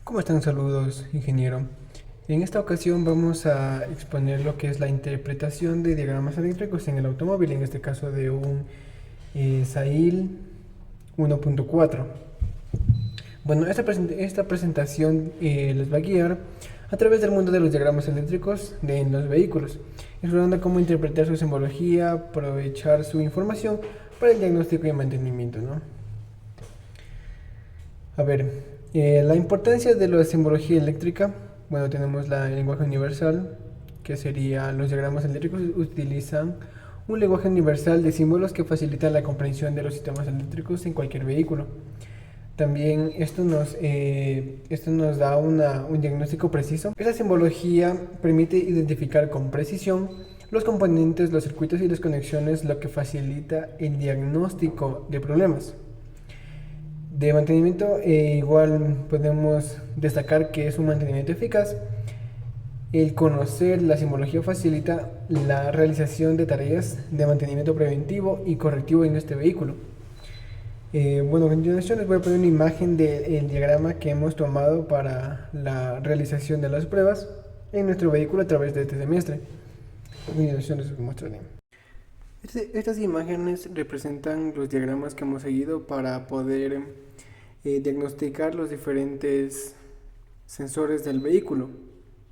¿Cómo están? Saludos, ingeniero. En esta ocasión vamos a exponer lo que es la interpretación de diagramas eléctricos en el automóvil, en este caso de un SAIL 1.4. Bueno, esta presentación les va a guiar a través del mundo de los diagramas eléctricos en los vehículos, explorando cómo interpretar su simbología, aprovechar su información para el diagnóstico y mantenimiento, ¿no? A ver, la importancia de la simbología eléctrica. Bueno, tenemos el lenguaje universal, que sería los diagramas eléctricos utilizan un lenguaje universal de símbolos que facilita la comprensión de los sistemas eléctricos en cualquier vehículo. También esto nos da un diagnóstico preciso. Esta simbología permite identificar con precisión los componentes, los circuitos y las conexiones, lo que facilita el diagnóstico de problemas. De mantenimiento, igual podemos destacar que es un mantenimiento eficaz. El conocer la simbología facilita la realización de tareas de mantenimiento preventivo y correctivo en este vehículo. Bueno, a continuación les voy a poner una imagen del diagrama que hemos tomado para la realización de las pruebas en nuestro vehículo a través de este semestre. A continuación les mostraré. Estas imágenes representan los diagramas que hemos seguido para poder diagnosticar los diferentes sensores del vehículo.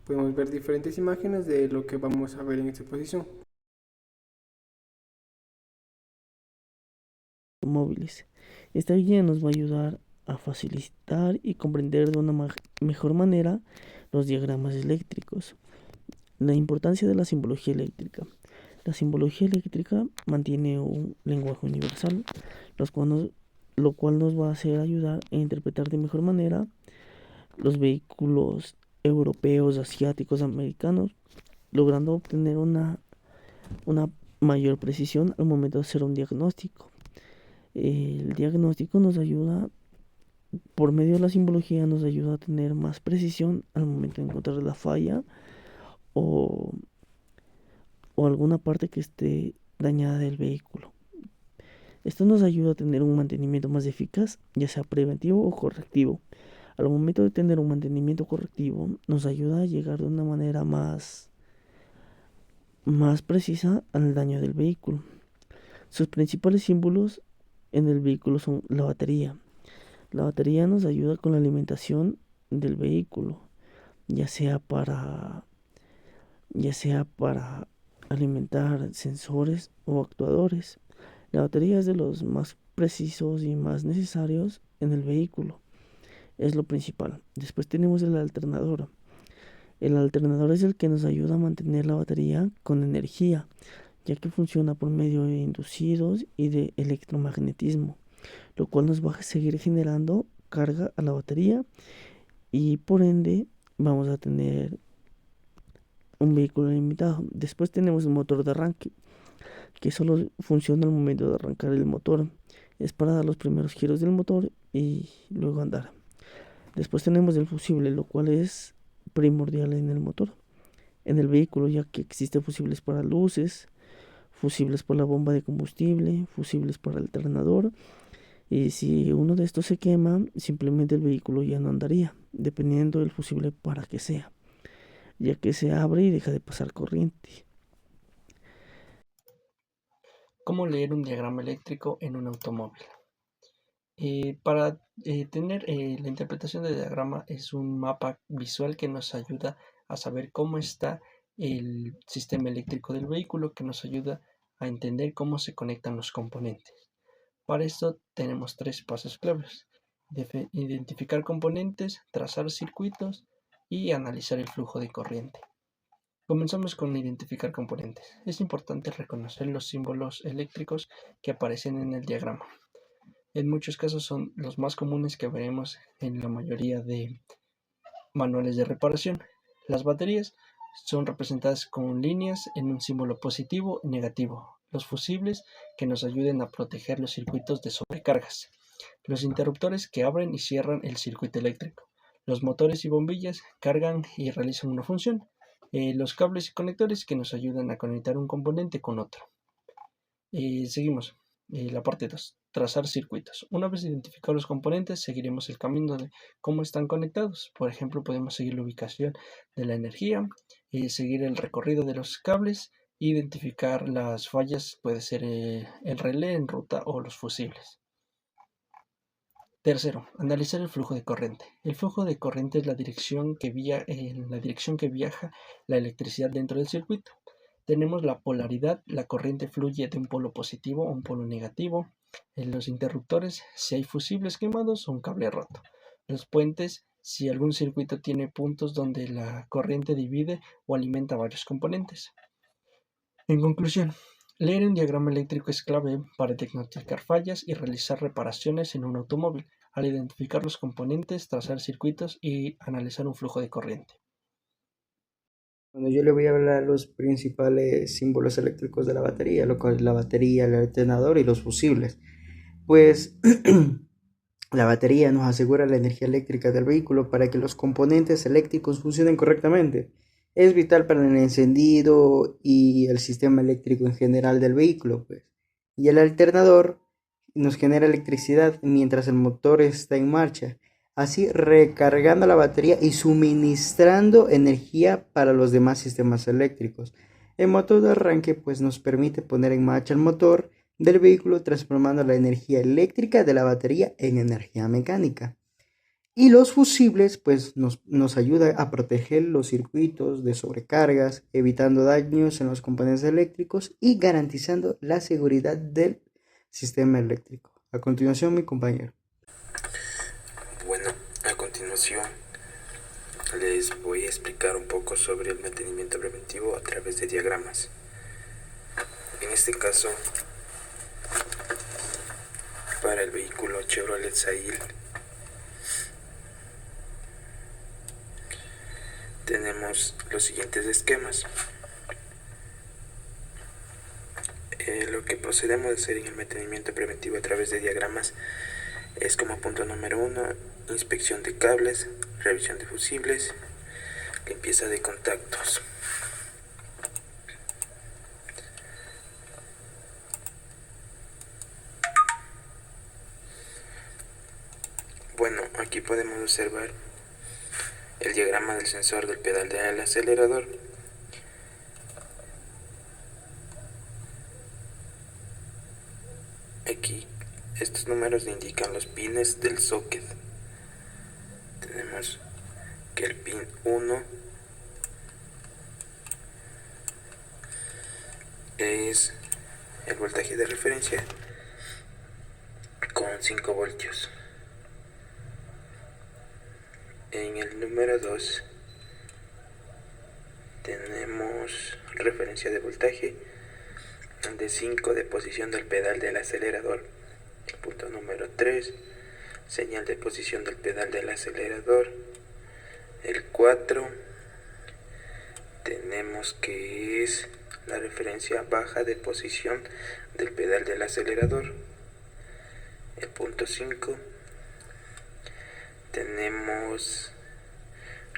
Podemos ver diferentes imágenes de lo que vamos a ver en esta exposición. Móviles. Esta guía nos va a ayudar a facilitar y comprender de una mejor manera los diagramas eléctricos. La importancia de la simbología eléctrica. La simbología eléctrica mantiene un lenguaje universal, lo cual nos va a hacer ayudar a interpretar de mejor manera los vehículos europeos, asiáticos, americanos, logrando obtener una mayor precisión al momento de hacer un diagnóstico. El diagnóstico nos ayuda, por medio de la simbología, nos ayuda a tener más precisión al momento de encontrar la falla o, o alguna parte que esté dañada del vehículo. Esto nos ayuda a tener un mantenimiento más eficaz, ya sea preventivo o correctivo. Al momento de tener un mantenimiento correctivo, nos ayuda a llegar de una manera más precisa al daño del vehículo. Sus principales símbolos en el vehículo son la batería. La batería nos ayuda con la alimentación del vehículo, ya sea para, ya sea para alimentar sensores o actuadores. La batería es de los más precisos y más necesarios en el vehículo. Es lo principal. Después tenemos el alternador. El alternador es el que nos ayuda a mantener la batería con energía, ya que funciona por medio de inducidos y de electromagnetismo, lo cual nos va a seguir generando carga a la batería y por ende vamos a tener un vehículo limitado. Después tenemos el motor de arranque, que solo funciona al momento de arrancar el motor. Es para dar los primeros giros del motor y luego andar. Después tenemos el fusible, lo cual es primordial en el motor, en el vehículo, ya que existen fusibles para luces, fusibles para la bomba de combustible, fusibles para el alternador. Y si uno de estos se quema, simplemente el vehículo ya no andaría, dependiendo del fusible para que sea, ya que se abre y deja de pasar corriente. ¿Cómo leer un diagrama eléctrico en un automóvil? Para tener la interpretación del diagrama es un mapa visual que nos ayuda a saber cómo está el sistema eléctrico del vehículo, que nos ayuda a entender cómo se conectan los componentes. Para esto tenemos tres pasos claves: identificar componentes, trazar circuitos y analizar el flujo de corriente. Comenzamos con identificar componentes. Es importante reconocer los símbolos eléctricos que aparecen en el diagrama. En muchos casos son los más comunes que veremos en la mayoría de manuales de reparación. Las baterías son representadas con líneas en un símbolo positivo y negativo. Los fusibles que nos ayuden a proteger los circuitos de sobrecargas. Los interruptores que abren y cierran el circuito eléctrico. Los motores y bombillas cargan y realizan una función. Los cables y conectores que nos ayudan a conectar un componente con otro. Seguimos. La parte 2, trazar circuitos. Una vez identificados los componentes, seguiremos el camino de cómo están conectados. Por ejemplo, podemos seguir la ubicación de la energía, seguir el recorrido de los cables, identificar las fallas, puede ser el relé en ruta o los fusibles. Tercero, analizar el flujo de corriente. El flujo de corriente es la dirección que viaja la electricidad dentro del circuito. Tenemos la polaridad, la corriente fluye de un polo positivo a un polo negativo. En los interruptores, si hay fusibles quemados o un cable roto. Los puentes, si algún circuito tiene puntos donde la corriente divide o alimenta varios componentes. En conclusión, leer un diagrama eléctrico es clave para diagnosticar fallas y realizar reparaciones en un automóvil, al identificar los componentes, trazar circuitos y analizar un flujo de corriente. Bueno, yo le voy a hablar los principales símbolos eléctricos de la batería, lo cual es la batería, el alternador y los fusibles. Pues la batería nos asegura la energía eléctrica del vehículo para que los componentes eléctricos funcionen correctamente. Es vital para el encendido y el sistema eléctrico en general del vehículo, pues. Y el alternador nos genera electricidad mientras el motor está en marcha, así recargando la batería y suministrando energía para los demás sistemas eléctricos. El motor de arranque pues nos permite poner en marcha el motor del vehículo, transformando la energía eléctrica de la batería en energía mecánica. Y los fusibles pues nos ayuda a proteger los circuitos de sobrecargas, evitando daños en los componentes eléctricos y garantizando la seguridad del sistema eléctrico. A continuación, mi compañero. Bueno, a continuación les voy a explicar un poco sobre el mantenimiento preventivo a través de diagramas. En este caso, para el vehículo Chevrolet Sail, tenemos los siguientes esquemas. Lo que procedemos a hacer en el mantenimiento preventivo a través de diagramas es, como punto número 1, inspección de cables, revisión de fusibles, limpieza de contactos. Bueno, aquí podemos observar el diagrama del sensor del pedal del acelerador. Aquí estos números indican los pines del socket. Tenemos que el pin 1 es el voltaje de referencia con 5 voltios. En el número 2 tenemos referencia de voltaje de 5 de posición del pedal del acelerador. El punto número 3, señal de posición del pedal del acelerador. El 4 tenemos que es la referencia baja de posición del pedal del acelerador. El punto 5 tenemos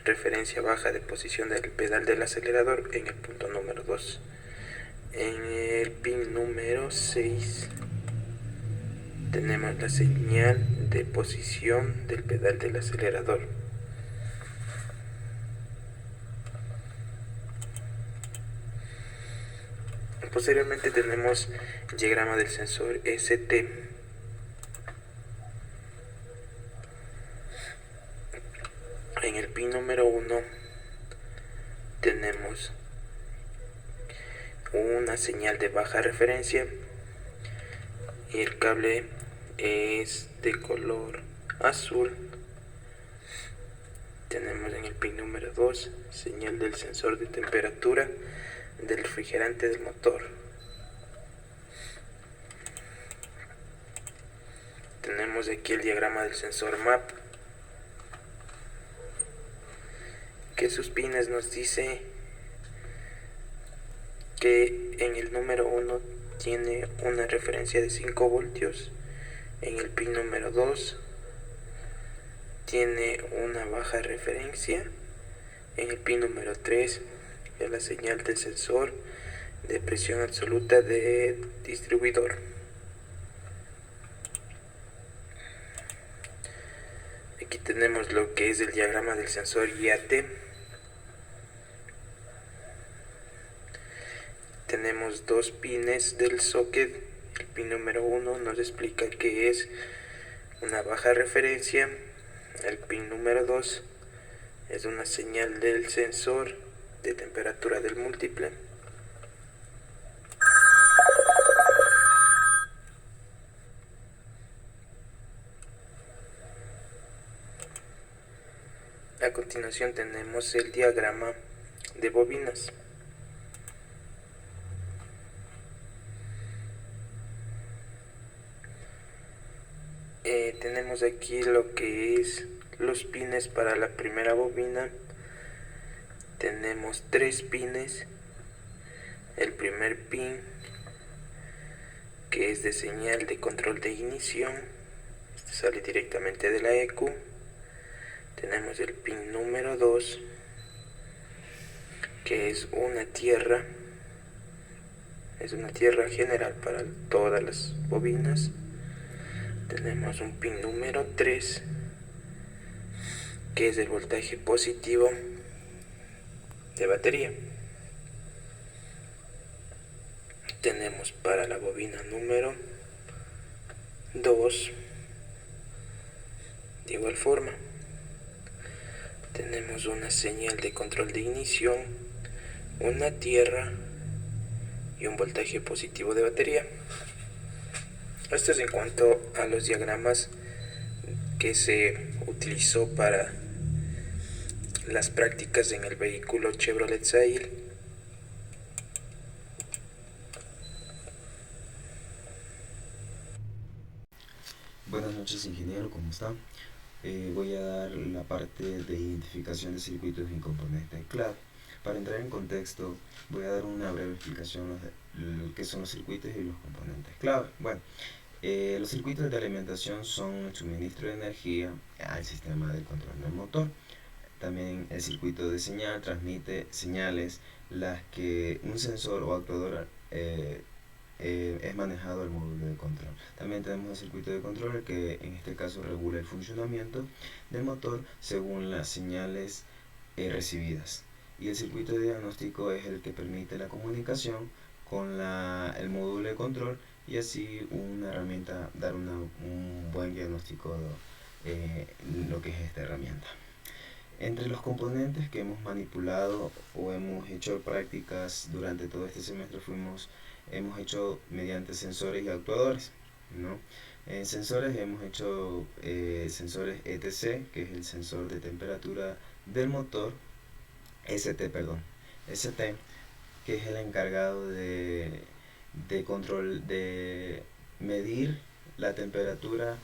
referencia baja de posición del pedal del acelerador en el punto número 2. En el pin número 6 tenemos la señal de posición del pedal del acelerador. Posteriormente tenemos el diagrama del sensor ST. En el pin número 1 tenemos una señal de baja referencia y el cable es de color azul. Tenemos en el pin número 2 señal del sensor de temperatura del refrigerante del motor. Tenemos aquí el diagrama del sensor MAP, que sus pines nos dice que en el número 1 tiene una referencia de 5 voltios, en el pin número 2 tiene una baja referencia, en el pin número 3 es la señal del sensor de presión absoluta de distribuidor. Aquí tenemos lo que es el diagrama del sensor IAT. Tenemos dos pines del socket. El pin número 1 nos explica que es una baja referencia. El pin número 2 es una señal del sensor de temperatura del múltiple. A continuación tenemos el diagrama de bobinas. Tenemos aquí lo que es los pines para la primera bobina. Tenemos 3 pines. El primer pin, que es de señal de control de ignición, este sale directamente de la EQ. Tenemos el pin número 2, que es una tierra general para todas las bobinas. Tenemos un pin número 3, que es el voltaje positivo de batería. Tenemos para la bobina número 2, de igual forma, tenemos una señal de control de ignición, una tierra y un voltaje positivo de batería. Esto es en cuanto a los diagramas que se utilizó para las prácticas en el vehículo Chevrolet Sail. Buenas noches, ingeniero, ¿cómo está? Voy a dar la parte de identificación de circuitos y componentes clave. Para entrar en contexto, voy a dar una breve explicación de lo que son los circuitos y los componentes clave. Bueno, los circuitos de alimentación son el suministro de energía al sistema de control del motor. También el circuito de señal transmite señales las que un sensor o actuador es manejado el módulo de control. También tenemos el circuito de control que en este caso regula el funcionamiento del motor según las señales recibidas. Y el circuito de diagnóstico es el que permite la comunicación con el módulo de control y así una herramienta dar un buen diagnóstico de lo que es esta herramienta. Entre los componentes que hemos manipulado o hemos hecho prácticas durante todo este semestre hemos hecho mediante sensores y actuadores, ¿no? En sensores hemos hecho sensores ETC, que es el sensor de temperatura del motor, ST, que es el encargado de control, de medir la temperatura,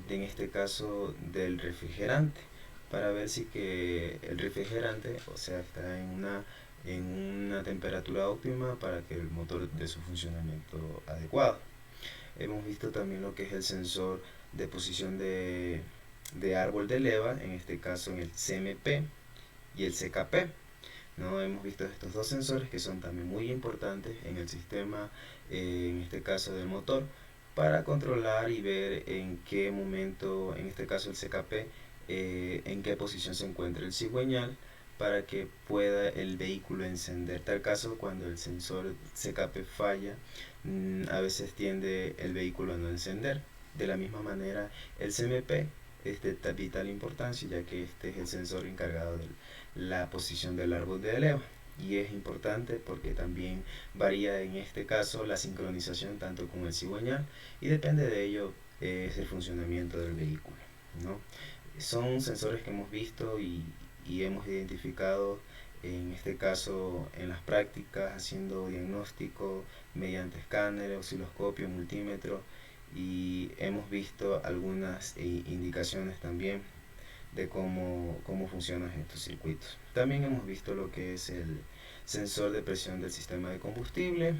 en este caso del refrigerante, para ver si que el refrigerante, o sea, está en una temperatura óptima para que el motor dé su funcionamiento adecuado. Hemos visto también lo que es el sensor de posición de árbol de leva, en este caso en el CMP y el CKP, ¿no? Hemos visto estos dos sensores que son también muy importantes en el sistema, en este caso del motor, para controlar y ver en qué momento, en este caso el CKP, en qué posición se encuentra el cigüeñal para que pueda el vehículo encender. Tal caso, cuando el sensor CKP falla, a veces tiende el vehículo a no encender. De la misma manera, el CMP es de vital importancia, ya que este es el sensor encargado de la posición del árbol de leva. Y es importante porque también varía en este caso la sincronización tanto con el cigüeñal y depende de ello es el funcionamiento del vehículo, ¿no? Son sensores que hemos visto y hemos identificado en este caso en las prácticas haciendo diagnóstico mediante escáner, osciloscopio, multímetro, y hemos visto algunas indicaciones también de cómo funcionan estos circuitos. También hemos visto lo que es el sensor de presión del sistema de combustible,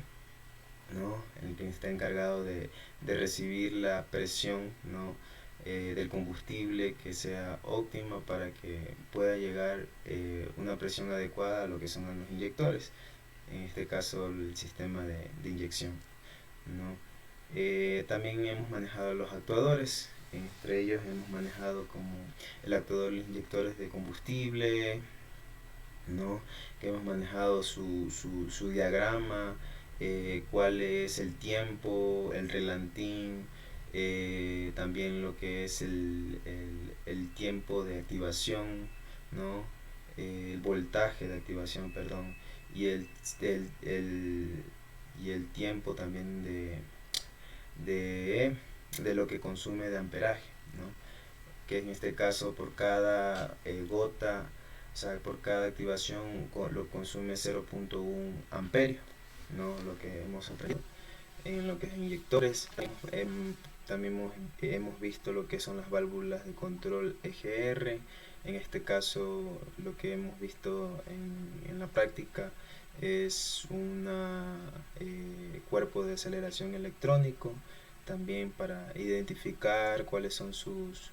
¿no? El que está encargado de recibir la presión, ¿no? Del combustible que sea óptima para que pueda llegar una presión adecuada a lo que son los inyectores, en este caso el sistema de inyección, ¿no? También hemos manejado los actuadores, Entre ellos hemos manejado como el actuador de los inyectores de combustible, ¿no? Que hemos manejado su diagrama, cuál es el tiempo, el relantín, también lo que es el tiempo de activación, ¿no? El voltaje de activación, perdón, y el, el- y el tiempo también de lo que consume de amperaje, ¿no? Que en este caso por cada gota, o sea, por cada activación lo consume 0.1 amperio, ¿no? Lo que hemos aprendido. En lo que es inyectores, también hemos visto lo que son las válvulas de control EGR. En este caso, lo que hemos visto en la práctica es un cuerpo de aceleración electrónico, también para identificar cuáles son sus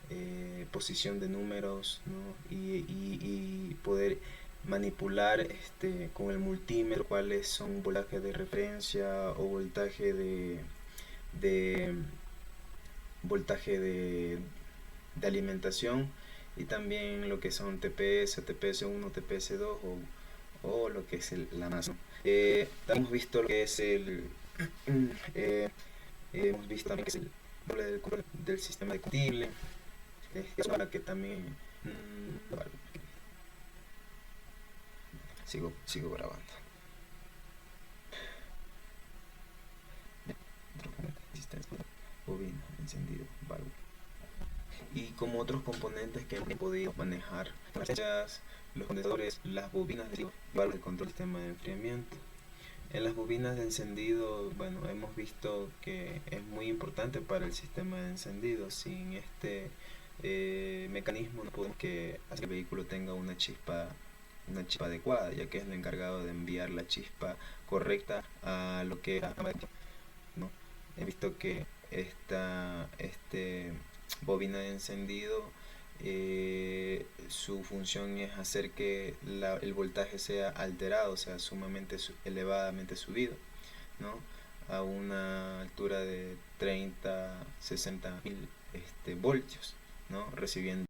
eh, posición de números, ¿no? Y poder manipular con el multímetro cuáles son voltaje de referencia o de voltaje de alimentación, y también lo que son TPS, TPS1, TPS2 o lo que es la masa. Hemos visto lo que es hemos visto también que es el del sistema de combustible, es para que también vale, sigo grabando. Bobina, encendido, válvula. Y como otros componentes que hemos podido manejar, los condensadores, las bobinas de válvulas de control del sistema de enfriamiento. En las bobinas de encendido, bueno, hemos visto que es muy importante para el sistema de encendido. Sin este mecanismo no podemos que hacer que el vehículo tenga una chispa adecuada, ya que es el encargado de enviar la chispa correcta a lo que es la cámara, ¿no? He visto que esta bobina de encendido, su función es hacer que el voltaje sea alterado, o sea, sumamente elevadamente subido, ¿no? A una altura de 30, 60 mil voltios, ¿no? Recibiendo